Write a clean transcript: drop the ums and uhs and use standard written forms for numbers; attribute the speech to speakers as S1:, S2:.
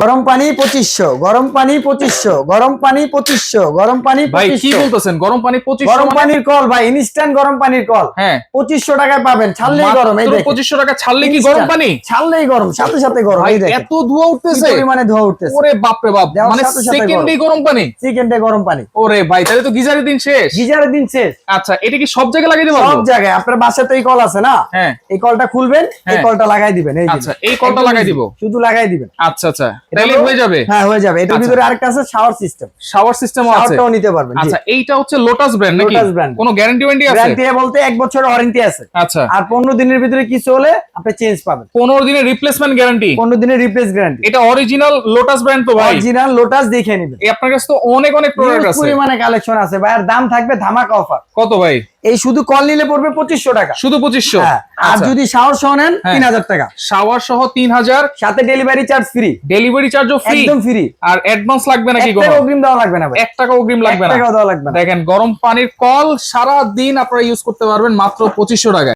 S1: গরম পানি 2500, গরম পানি 2500, গরম পানি 2500, গরম পানি 2500।
S2: ভাই কি বলতেছেন? গরম পানি 2500?
S1: গরম পানির কল ভাই, ইনস্ট্যান্ট গরম পানির কল।
S2: হ্যাঁ
S1: 2500 টাকায় পাবেন, ছাড়লেই গরম। এই দেখেন
S2: 2500 টাকা ছাড়লে কি গরম পানি?
S1: ছাড়লেই গরম, সাথে সাথে গরম।
S2: ভাই
S1: এই দেখেন
S2: এত ধোঁয়া উঠতেছে,
S1: কি পরিমাণে ধোঁয়া উঠতেছে।
S2: ওরে বাপ রে বাপ,
S1: দেওয়ার
S2: মানে
S1: সাথে সাথে
S2: সেকেন্ডে
S1: গরম।
S2: গরম পানি,
S1: সেকেন্ডে গরম পানি।
S2: ওরে ভাই তাহলে তো গিজারের দিন শেষ।
S1: গিজারের দিন শেষ।
S2: আচ্ছা এটা কি সব জায়গায় লাগিয়ে দেব?
S1: সব জায়গায়। আপনার বাসায় তো এই কল আছে না?
S2: হ্যাঁ
S1: এই কলটা খুলবেন, এই
S2: হ্যাঁ।
S1: কলটা লাগাই দিবেন। এই
S2: আচ্ছা এই কলটা লাগাই দিব,
S1: শুধু লাগাই দিবেন।
S2: আচ্ছা আচ্ছা তাহলে হয়ে যাবে।
S1: হ্যাঁ হয়ে যাবে। এটার
S2: আচ্ছা।
S1: ভিতরে আরেকটা আছে শাওয়ার সিস্টেম।
S2: শাওয়ার সিস্টেমও আছে,
S1: শাওয়ারটাও নিতে পারবেন। জি।
S2: আচ্ছা এইটা হচ্ছে লোটাস ব্র্যান্ড নাকি?
S1: Lotus brand.
S2: কোনো গ্যারান্টি ওয়ারেন্টি আছে?
S1: গ্যারান্টি বলতে 1 বছরের ওয়ারেন্টি আছে।
S2: আচ্ছা
S1: আর 15 দিনের ভিতরে কিছু হলে আপনি চেঞ্জ পাবেন।
S2: 15 দিনের রিপ্লেসমেন্ট গ্যারান্টি?
S1: 15 দিনের রিপ্লেস গ্যারান্টি।
S2: এটা অরিজিনাল লোটাস ব্র্যান্ড তো ভাই?
S1: অরিজিনাল লোটাস দেখে নেবেন।
S2: এই আপনার কাছে তো অনেক অনেক প্রোডাক্ট
S1: হিউজ
S2: আছে।
S1: পরিমাণে কালেকশন আছে ভাই। আর দাম থাকবে ধামাকা অফার।
S2: কত ভাই?
S1: এই শুধু কল নিলে পড়বে 2500 টাকা।
S2: শুধু 2500?
S1: হ্যাঁ। আর যদি শাওয়ার সহ নেন
S2: হ্যাঁ।
S1: 3000 টাকা।
S2: শাওয়ার সহ 3000,
S1: সাথে ডেলিভারি চার্জ ফ্রি।
S2: ডেলিভারি চার্জও ফ্রি?
S1: একদম ফ্রি।
S2: আর অ্যাডভান্স লাগবে নাকি
S1: 1
S2: কোনো?
S1: টাকা অগ্রিম দেওয়া লাগবে না ভাই।
S2: 1 টাকা অগ্রিম লাগবে
S1: 1
S2: না।
S1: টাকাও দেওয়া লাগবে না।
S2: দেখেন গরম পানির কল সারা দিন আপনারা ইউজ করতে পারবেন মাত্র 2500 টাকায়।